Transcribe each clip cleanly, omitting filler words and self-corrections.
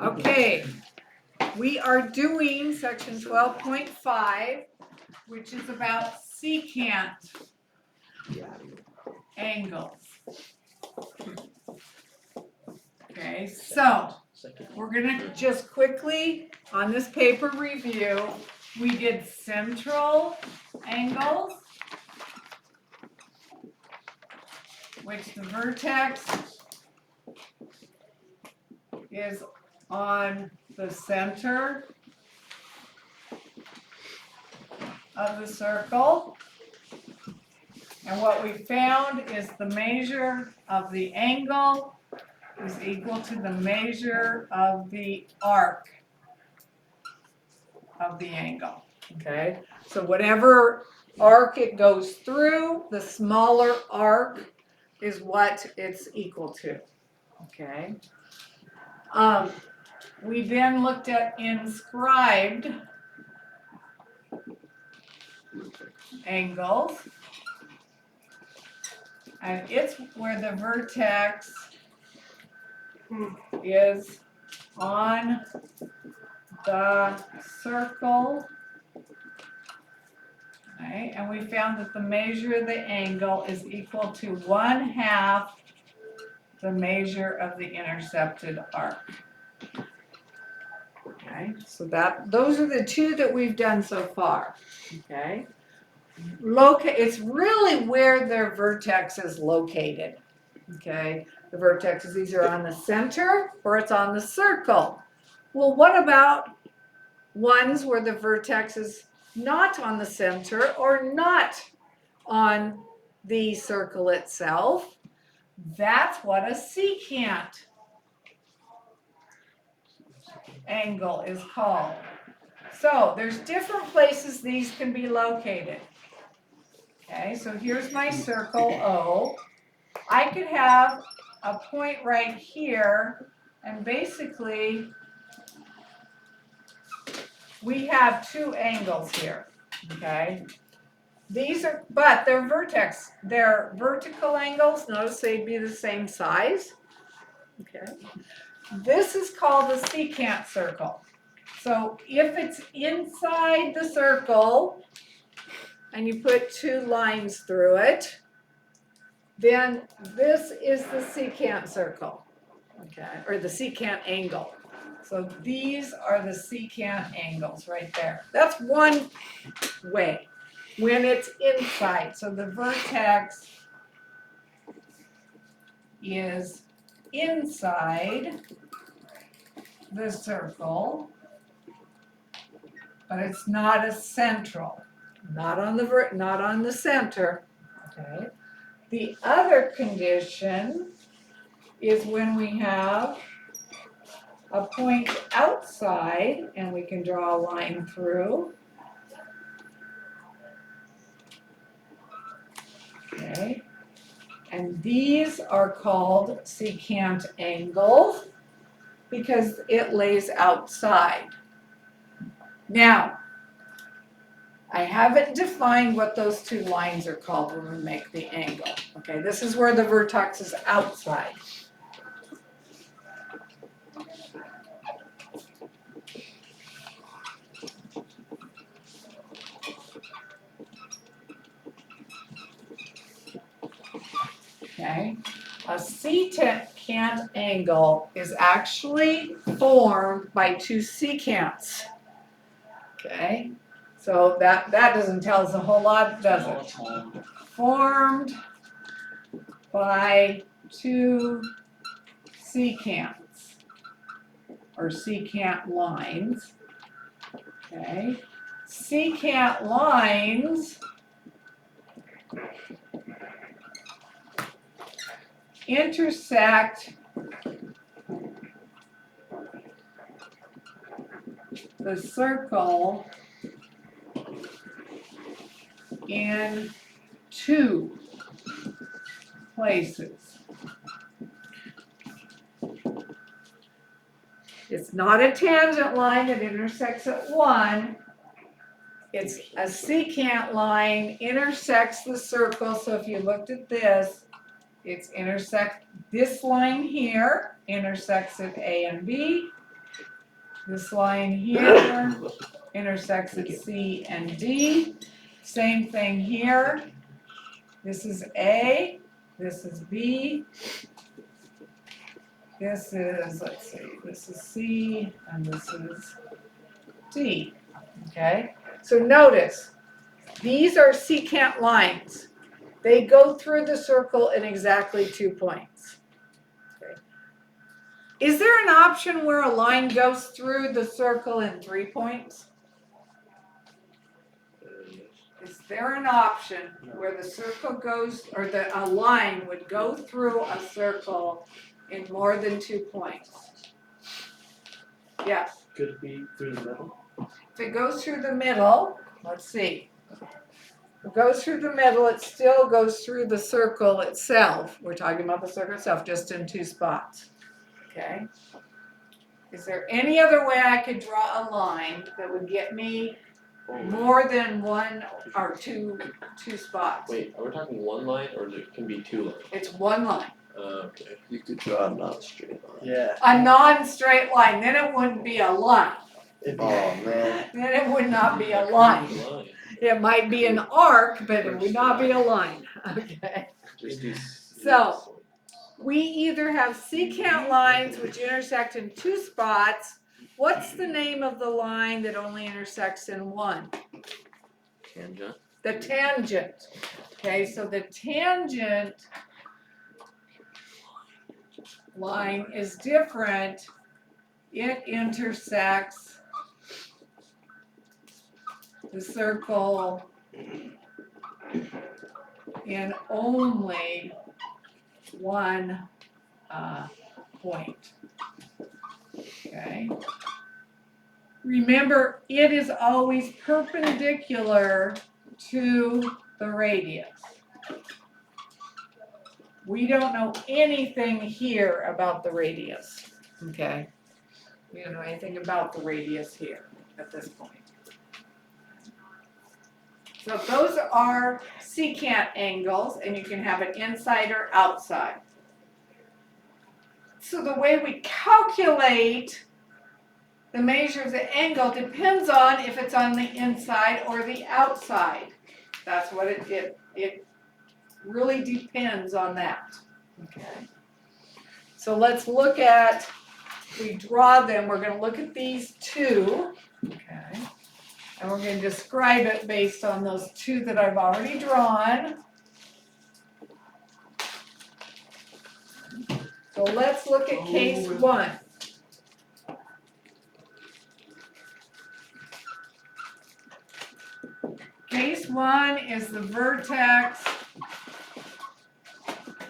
Okay, we are doing section 12.5, which is about secant angles. Okay, so we're gonna just quickly, on this paper review, we did central angles, which the vertex is on the center of the circle. And what we found is the measure of the angle is equal to the measure of the arc of the angle. Okay, so whatever arc it goes through, the smaller arc is what it's equal to. Okay. We then looked at inscribed angles, and it's where the vertex is on the circle. Okay, and we found that the measure of the angle is equal to 1/2 the measure of the intercepted arc. Okay, so those are the two that we've done so far. Okay, it's really where their vertex is located. Okay, the vertex is either on the center or it's on the circle. Well, what about ones where the vertex is not on the center or not on the circle itself? That's what a secant angle is called. So there's different places these can be located. Okay, so here's my circle O. I could have a point right here, and basically we have two angles here. Okay, but they're vertical angles. Notice they'd be the same size. Okay, this is called the secant circle. So if it's inside the circle and you put two lines through it, then this is the secant circle, okay, or the secant angle. So these are the secant angles right there. That's one way when it's inside. So the vertex is inside the circle, but it's not a central, not on the center. Okay. The other condition is when we have a point outside, and we can draw a line through. Okay. And these are called secant angles because it lays outside. Now, I haven't defined what those two lines are called when we make the angle. Okay, this is where the vertex is outside. Okay, a secant angle is actually formed by two secants. Okay, so that doesn't tell us a whole lot, does it? Formed by two secants or secant lines. Okay, secant lines intersect the circle in two places. It's not a tangent line that intersects at one. It's a secant line intersects the circle. So if you looked at this, it's intersect this line here intersects at A and B. This line here intersects at C and D. Same thing here. This is A, this is B. This is, let's see, this is C, and this is D. Okay? So notice, these are secant lines. They go through the circle in exactly 2 points. Okay. Is there an option where a line goes through the circle in 3 points? Is there an option where the circle goes, or a line would go through a circle in more than 2 points? Yes. Could it be through the middle? If it goes through the middle, let's see. If it goes through the middle, it still goes through the circle itself. We're talking about the circle itself, just in 2 spots. Okay? Is there any other way I could draw a line that would get me more than 1 or 2 spots? Wait, are we talking one line or there can be 2 lines? It's 1 line. Okay. You could draw a non-straight line. Yeah. A non-straight line, then it wouldn't be a line. It'd Oh be, man. Then it would not be a line. Line. It might be an arc, but it would not be a line. Okay. Just do So, we either have secant lines which intersect in 2 spots. What's the name of the line that only intersects in 1? Tangent. The tangent. Okay, so the tangent line is different. It intersects the circle in only 1 point. Okay. Remember, it is always perpendicular to the radius. We don't know anything here about the radius. Okay. We don't know anything about the radius here at this point. So those are secant angles, and you can have it inside or outside. So the way we calculate the measure of the angle depends on if it's on the inside or the outside. That's what it really depends on that. Okay. So let's look at, if we draw them, we're going to look at these 2. Okay. And we're going to describe it based on those 2 that I've already drawn. So let's look at case 1. Case 1 is the vertex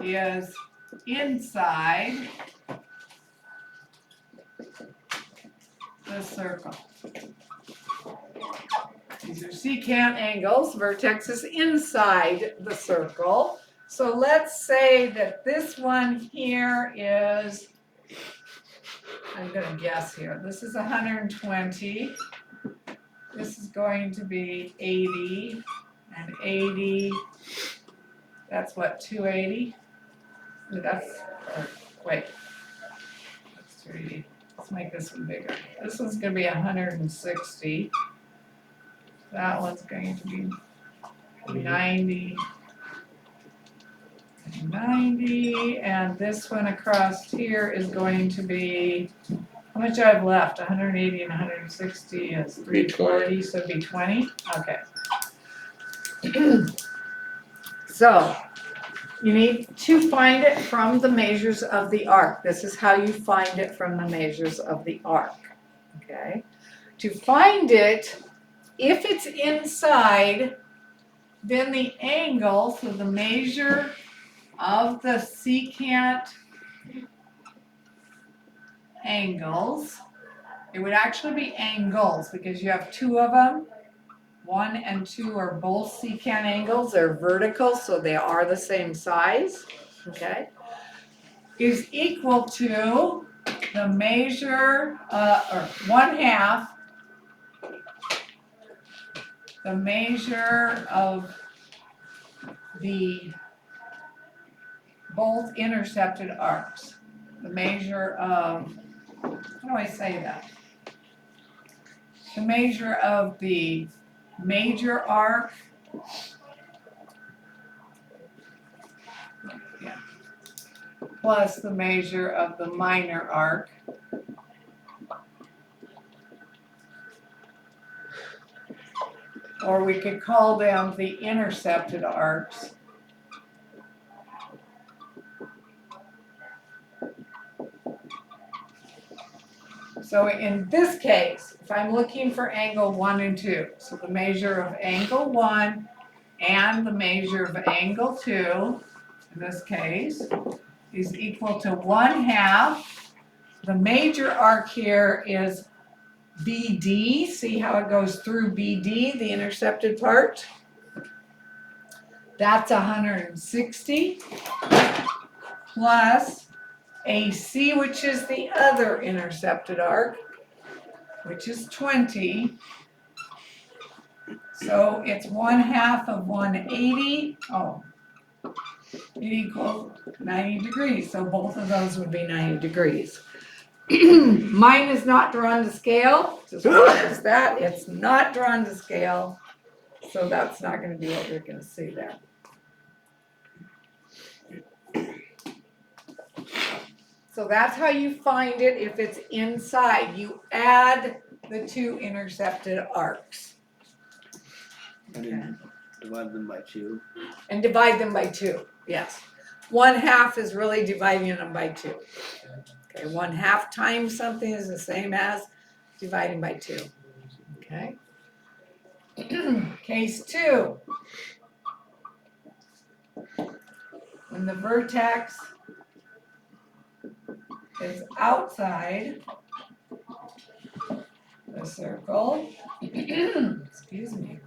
is inside the circle. These are secant angles. Vertex is inside the circle. So let's say that this one here is, I'm going to guess here, this is 120. This is going to be 80 and 80. That's what, 280? That's, wait, that's 380. Let's make this one bigger. This one's going to be 160. That one's going to be 90. 90, and this one across here is going to be, how much I have left? 180 and 160 is 340, so it'd be 20? Okay. So, you need to find it from the measures of the arc. This is how you find it from the measures of the arc. Okay? To find it, if it's inside, then the angle, so the measure of the secant angles, it would actually be angles because you have 2 of them. 1 and 2 are both secant angles. They're vertical, so they are the same size. Okay, is equal to the measure, or 1/2 the measure of the both intercepted arcs. the measure of, how do I say that? The measure of the major arc. Yeah. Plus the measure of the minor arc. Or we could call them the intercepted arcs. So in this case, if I'm looking for angle 1 and 2, so the measure of angle 1 and the measure of angle 2, in this case, is equal to 1/2. The major arc here is BD. See how it goes through BD, the intercepted part? That's 160 plus AC, which is the other intercepted arc, which is 20. So it's 1/2 of 180. Oh, it equals 90 degrees. So both of those would be 90 degrees. Mine is not drawn to scale. Just notice that it's not drawn to scale. So that's not going to be what you're going to see there. So that's how you find it if it's inside. You add the two intercepted arcs. And then divide them by 2. And divide them by 2, yes. 1/2 is really dividing them by 2. Okay, 1/2 times something is the same as dividing by 2. Okay. Case 2. When the vertex is outside the circle, excuse me,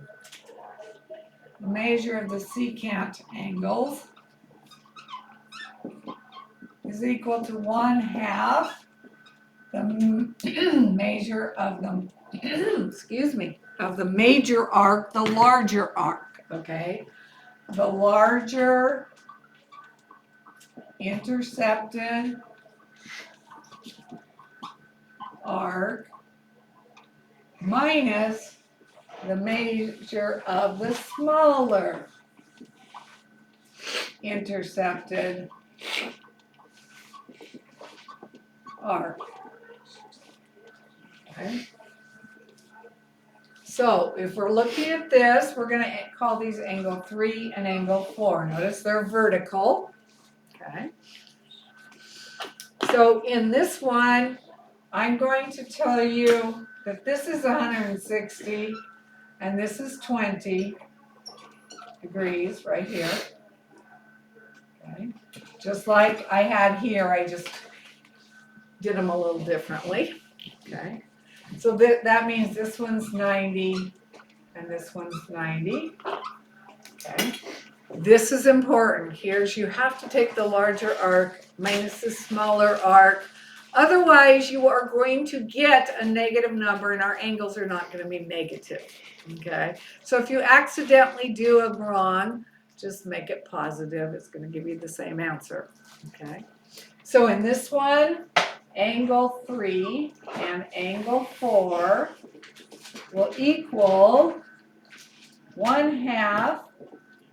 the measure of the secant angles is equal to 1/2 the measure of the excuse me, of the major arc, the larger arc, okay? The larger intercepted arc minus the measure of the smaller intercepted arc. Okay. So if we're looking at this, we're going to call these angle 3 and angle 4. Notice they're vertical. Okay. So in this one, I'm going to tell you that this is 160 and this is 20 degrees right here. Okay. Just like I had here, I just did them a little differently. Okay. So that means this one's 90 and this one's 90. Okay. This is important. Here's, you have to take the larger arc minus the smaller arc. Otherwise, you are going to get a negative number and our angles are not going to be negative. Okay. So if you accidentally do them wrong, just make it positive. It's going to give you the same answer. Okay. So in this one, angle 3 and angle 4 will equal 1/2.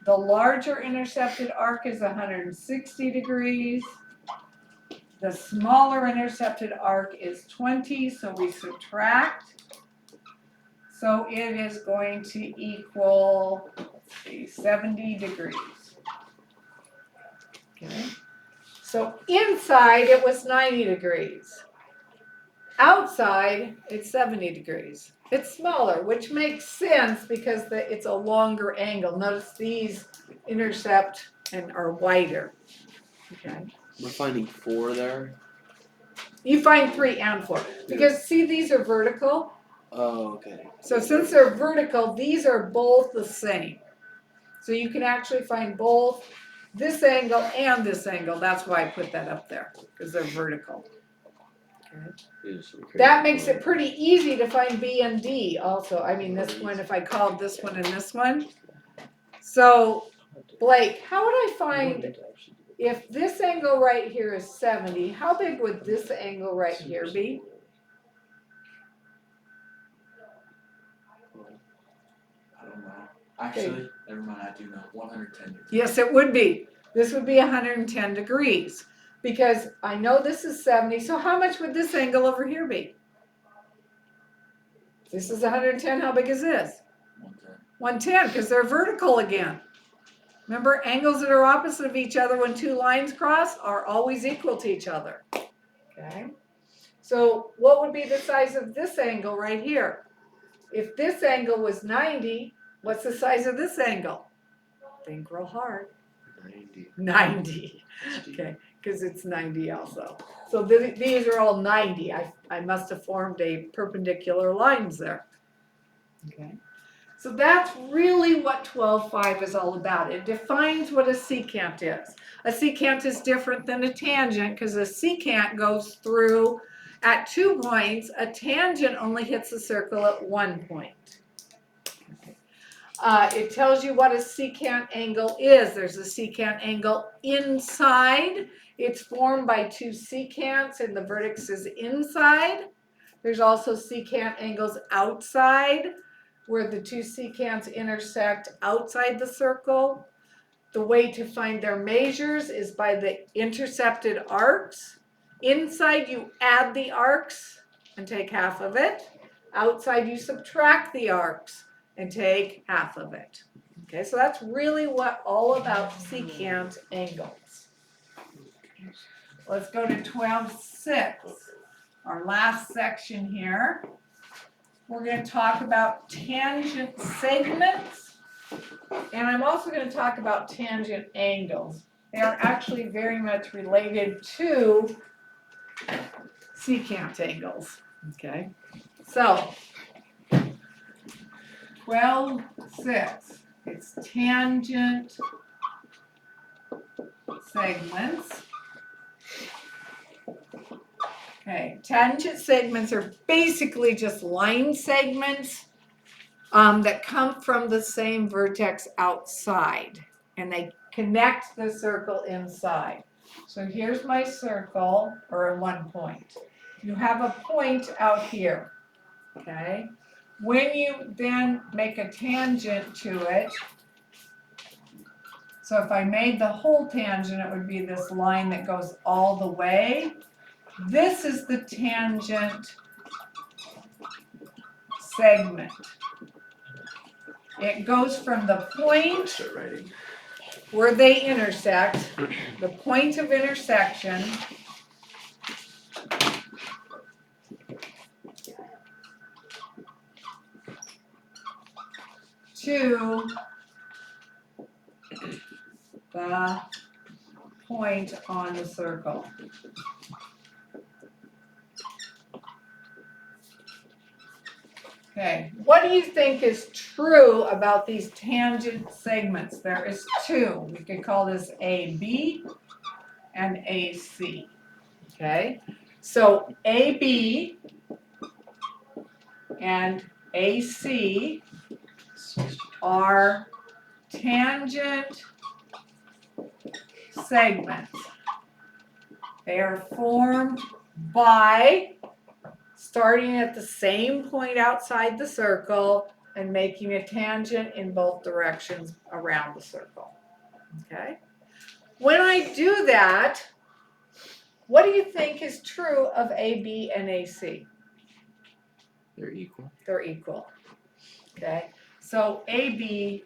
The larger intercepted arc is 160 degrees. The smaller intercepted arc is 20, so we subtract. So it is going to equal, let's see, 70 degrees. Okay. So inside it was 90 degrees. Outside it's 70 degrees. It's smaller, which makes sense because it's a longer angle. Notice these intercept and are wider. Okay. We're finding 4 there. You find 3 and 4 because see these are vertical. Oh, okay. So since they're vertical, these are both the same. So you can actually find both this angle and this angle. That's why I put that up there, because they're vertical. Okay. That makes it pretty easy to find B and D also. I mean, this one, if I called this one and this one. So, Blake, how would I find if this angle right here is 70, how big would this angle right here be? I don't know. Actually, never mind, I do know. 110 degrees. Yes, it would be. This would be 110 degrees because I know this is 70. So how much would this angle over here be? This is 110. How big is this? 110. 110 because they're vertical again. Remember, angles that are opposite of each other when two lines cross are always equal to each other. Okay. So what would be the size of this angle right here? If this angle was 90, what's the size of this angle? Think real hard. 90. 90. Okay, because it's 90 also. So these are all 90. I must have formed a perpendicular lines there. Okay. So that's really what 12.5 is all about. It defines what a secant is. A secant is different than a tangent because a secant goes through at 2 points. A tangent only hits the circle at 1 point. It tells you what a secant angle is. There's a secant angle inside. It's formed by two secants and the vertex is inside. There's also secant angles outside where the two secants intersect outside the circle. The way to find their measures is by the intercepted arcs. Inside you add the arcs and take half of it. Outside you subtract the arcs and take half of it. Okay, so that's really what all about secant angles. Let's go to 12.6, our last section here. We're going to talk about tangent segments, and I'm also going to talk about tangent angles. They are actually very much related to secant angles. Okay, so 12.6, it's tangent segments. Okay, tangent segments are basically just line segments that come from the same vertex outside, and they connect the circle inside. So here's my circle, or 1 point. You have a point out here, okay? When you then make a tangent to it, so if I made the whole tangent, it would be this line that goes all the way. This is the tangent segment. It goes from the point Start writing. where they intersect, the point of intersection, to the point on the circle. Okay, what do you think is true about these tangent segments? There is two. We could call this AB and AC. Okay, so AB and AC are tangent segments. They are formed by starting at the same point outside the circle and making a tangent in both directions around the circle. Okay? When I do that, what do you think is true of AB and AC? They're equal. They're equal. Okay? So AB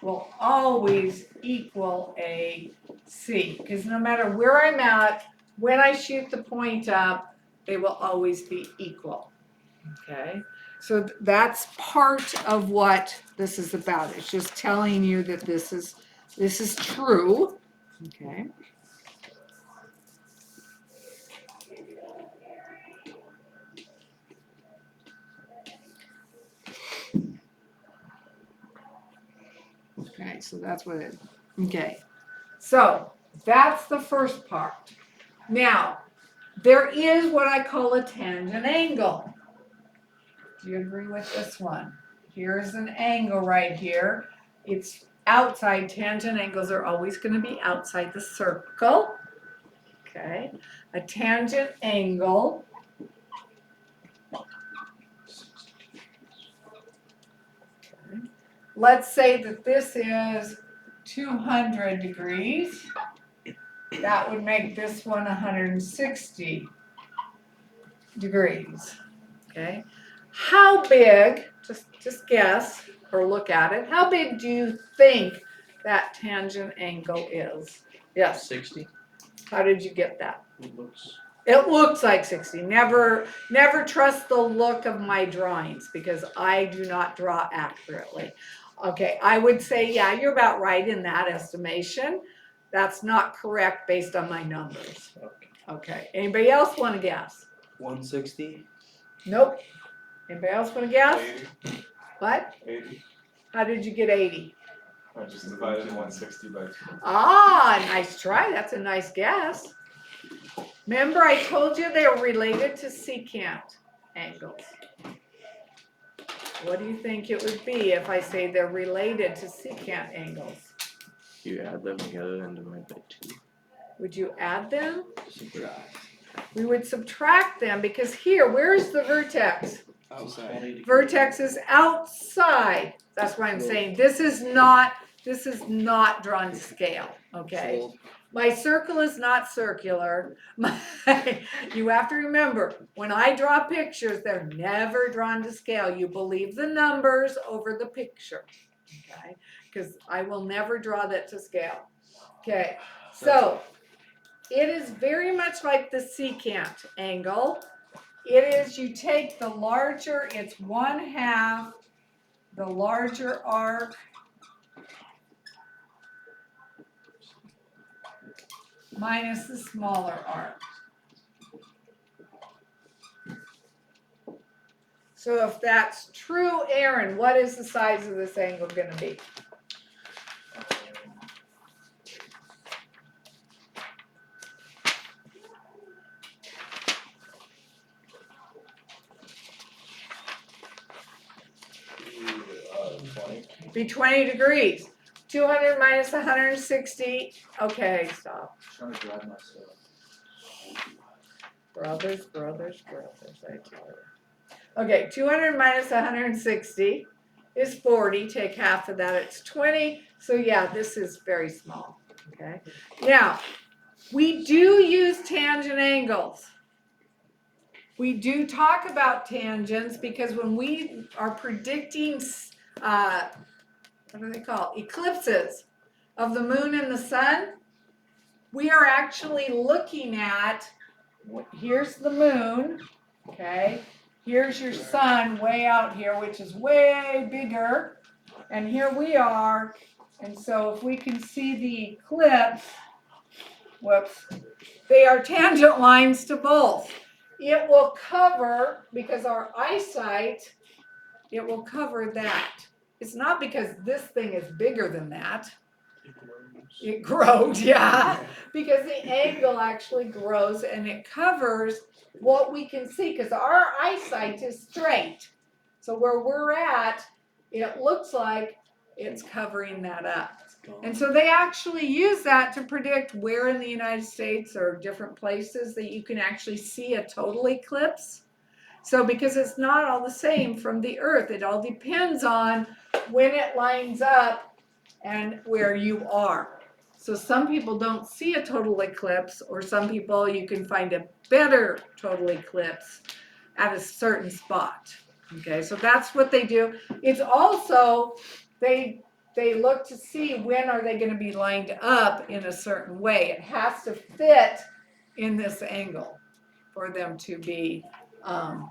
will always equal AC, because no matter where I'm at, when I shoot the point up, they will always be equal. Okay? So that's part of what this is about. It's just telling you that this is true. Okay? Okay, so that's what it, okay. So that's the first part. Now, there is what I call a tangent angle. Do you agree with this one? Here's an angle right here. It's outside. Tangent angles are always going to be outside the circle. Okay, a tangent angle let's say that this is 200 degrees. That would make this one 160 degrees. Okay. How big, just guess or look at it, how big do you think that tangent angle is? Yes. 60? How did you get that? It looks. It looks like 60. Never trust the look of my drawings because I do not draw accurately. Okay, I would say, yeah, you're about right in that estimation. That's not correct based on my numbers. Okay, anybody else want to guess? 160? Nope. Anybody else want to guess? 80. What? 80. How did you get 80? I just divided 160 by 2. Ah, nice try. That's a nice guess. Remember I told you they're related to secant angles. What do you think it would be if I say they're related to secant angles? You add them together and divide by 2. Would you add them? Subtract. We would subtract them because here, where's the vertex? Outside. Vertex is outside. That's why I'm saying this is not drawn to scale, okay? Fold. My circle is not circular. You have to remember, when I draw pictures, they're never drawn to scale. You believe the numbers over the picture, okay? Because I will never draw that to scale. Okay, so it is very much like the secant angle. It is, you take the larger, it's 1/2 the larger arc minus the smaller arc. So if that's true, Aaron, what is the size of this angle going to be? Be 20 degrees. 200 minus 160. Okay, stop. Trying to drive myself. Brothers, I tell you. Okay, 200 minus 160 is 40. Take half of that, it's 20. So yeah, this is very small, okay? Now, we do use tangent angles. We do talk about tangents because when we are predicting, what do they call it? Eclipses of the moon and the sun, we are actually looking at, here's the moon, okay? Here's your sun way out here, which is way bigger. And here we are. And so if we can see the eclipse, whoops, they are tangent lines to both. It will cover, because our eyesight, it will cover that. It's not because this thing is bigger than that. It grows, yeah, because the angle actually grows and it covers what we can see because our eyesight is straight. So where we're at, it looks like it's covering that up. And so they actually use that to predict where in the United States or different places that you can actually see a total eclipse. So because it's not all the same from the Earth, it all depends on when it lines up and where you are. So some people don't see a total eclipse, or some people you can find a better total eclipse at a certain spot. Okay, so that's what they do. It's also, they look to see when are they going to be lined up in a certain way. It has to fit in this angle for them to be an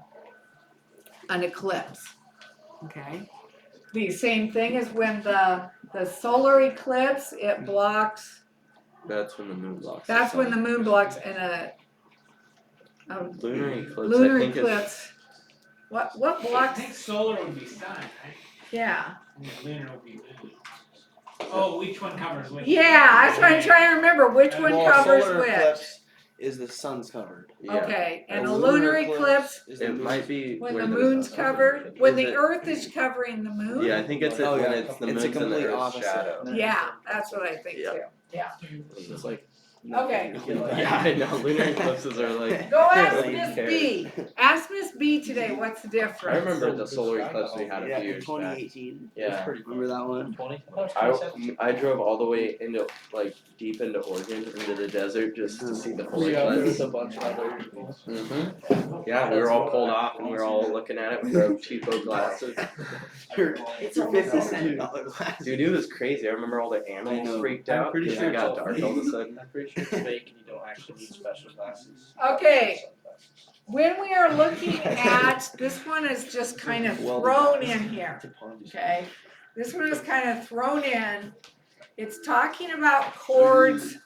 eclipse. Okay. The same thing as when the solar eclipse, it blocks. That's when the moon blocks. That's the when the sun. moon blocks and a Lunar eclipse. lunar I think eclipse. What I blocks? think solar would be sun, right? Yeah. And lunar would be moon. Oh, which one covers which? Yeah, that's what I'm trying to remember. Which one Well, covers solar which? eclipse is the sun's covered. Yeah. Okay, and A a lunar eclipse, is the It moon's- might be when where the moon's covered, when Is the it- earth is covering the moon? Yeah, I think it's Oh, when yeah. it's the It's a moon's in the complete Earth's opposite. shadow. Yeah, that's what I think Yeah. too, yeah. It's like. Okay. Yeah, I know. Lunar eclipses are like. Go ask Lane Miss Carey. B, ask Miss B today, what's the I difference? remember the solar eclipse we had a Yeah, few in years back. 2018. Yeah. Remember that one? 20? I drove all the way into like deep into Oregon, into the desert, just to see the full eclipse. a bunch of other. Mm-hmm. Yeah, we were all pulled off and we were all looking at it with our cheapo glasses. Your It's your almost 50-cent dollar glass. Dude, it was crazy. I remember all the I animals know. freaked I'm out pretty because sure it got it's all dark all of a sudden. I'm pretty sure it's fake and you don't actually need special glasses. Okay. When we are looking at, this one is just kind of thrown in here, okay? This one is kind of thrown in. It's talking about chords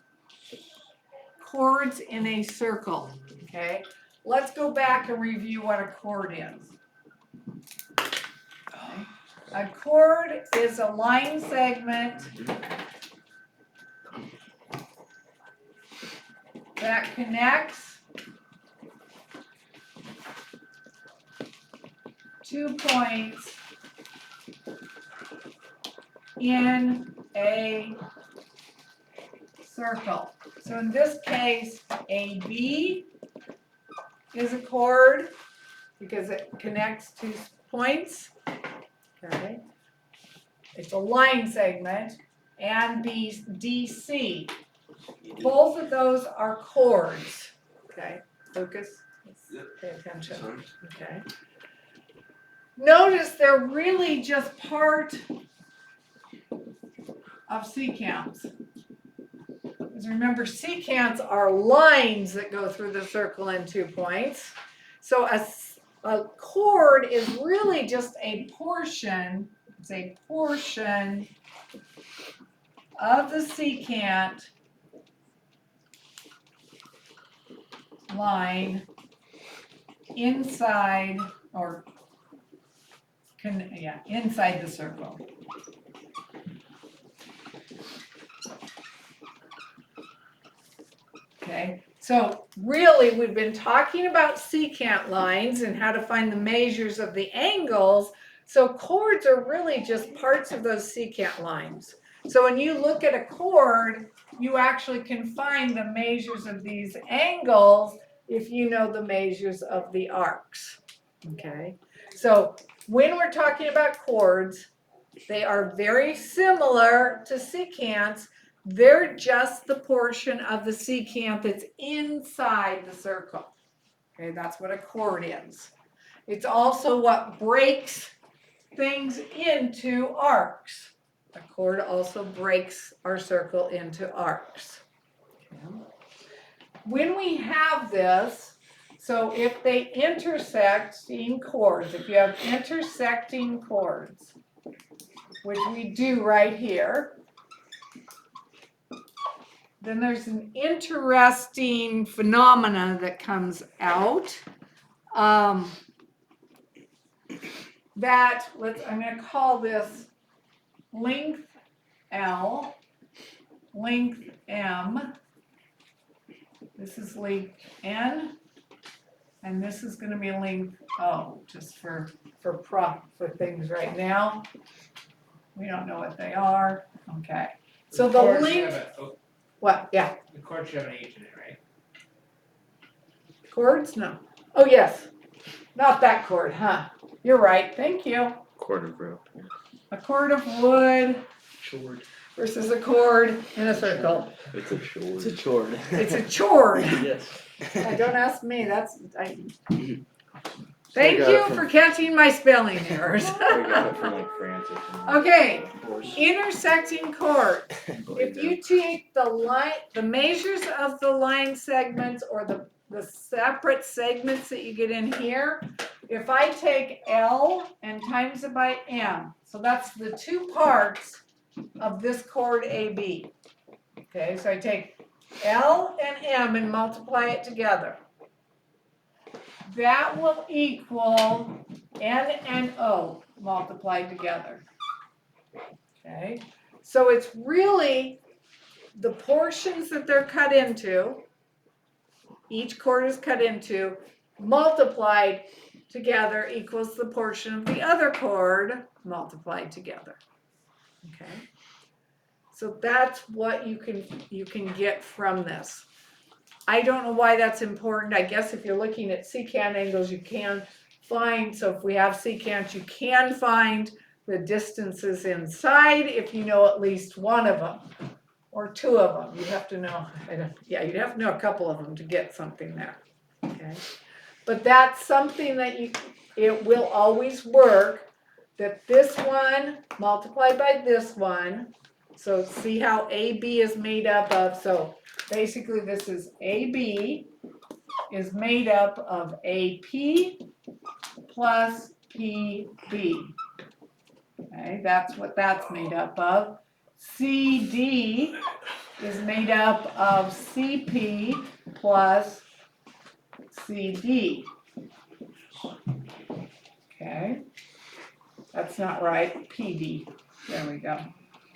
in a circle, okay? Let's go back and review what a chord is. Okay. A chord is a line segment that connects two points in a circle. So in this case, AB is a chord because it connects two points. Okay. It's a line segment, and DC. Both of those are chords. Okay, focus. Pay attention. Okay. Notice they're really just part of secants. Because remember, secants are lines that go through the circle in 2 points. So a chord is really just a portion, it's a portion of the secant line inside or inside the circle. Okay, so really we've been talking about secant lines and how to find the measures of the angles. So chords are really just parts of those secant lines. So when you look at a chord, you actually can find the measures of these angles if you know the measures of the arcs. Okay, so when we're talking about chords, they are very similar to secants. They're just the portion of the secant that's inside the circle. Okay, that's what a chord is. It's also what breaks things into arcs. A chord also breaks our circle into arcs. Okay. When we have this, so if they intersecting chords, if you have intersecting chords, which we do right here, then there's an interesting phenomena that comes out. I'm going to call this length L, length M. This is length N, and this is going to be length O, just for things right now. We don't know what they are. Okay. So the chord should length. have a- What? Yeah. The chord should have an H in it, right? Chords? No. Oh, yes. Not that chord, huh? You're right. Thank you. Cord of rope. A cord of wood Chord. versus a chord in a circle. It's a short. It's a chord. It's a chord. Yes. Don't ask me. I Thank got you it from- for catching my spelling errors. I got it from like France or something. Okay, Horse. intersecting chord. If you take the measures of the line segments or the separate segments that you get in here, if I take L and times it by M, so that's the two parts of this chord AB. Okay, so I take L and M and multiply it together. That will equal N and O multiplied together. Okay, so it's really the portions that they're cut into each chord is cut into, multiplied together equals the portion of the other chord multiplied together. Okay? So that's what you can get from this. I don't know why that's important. I guess if you're looking at secant angles, you can find, so if we have secant, you can find the distances inside if you know at least one of them or two of them. You have to know, you'd have to know a couple of them to get something there. Okay? But that's something that it will always work, that this one multiplied by this one. So see how AB is made up of, so basically this is AB is made up of AP plus PB. Okay, that's what that's made up of. CD is made up of CP plus CD. Okay, that's not right, PD, there we go.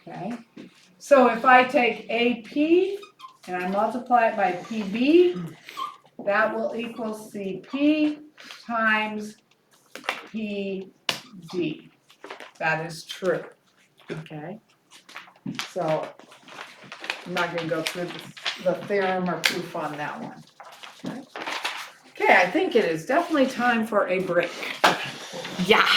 Okay, so if I take AP and I multiply it by PB, that will equal CP times PD. That is true. Okay, so I'm not going to go through the theorem or proof on that one. Okay, I think it is definitely time for a break. Yeah.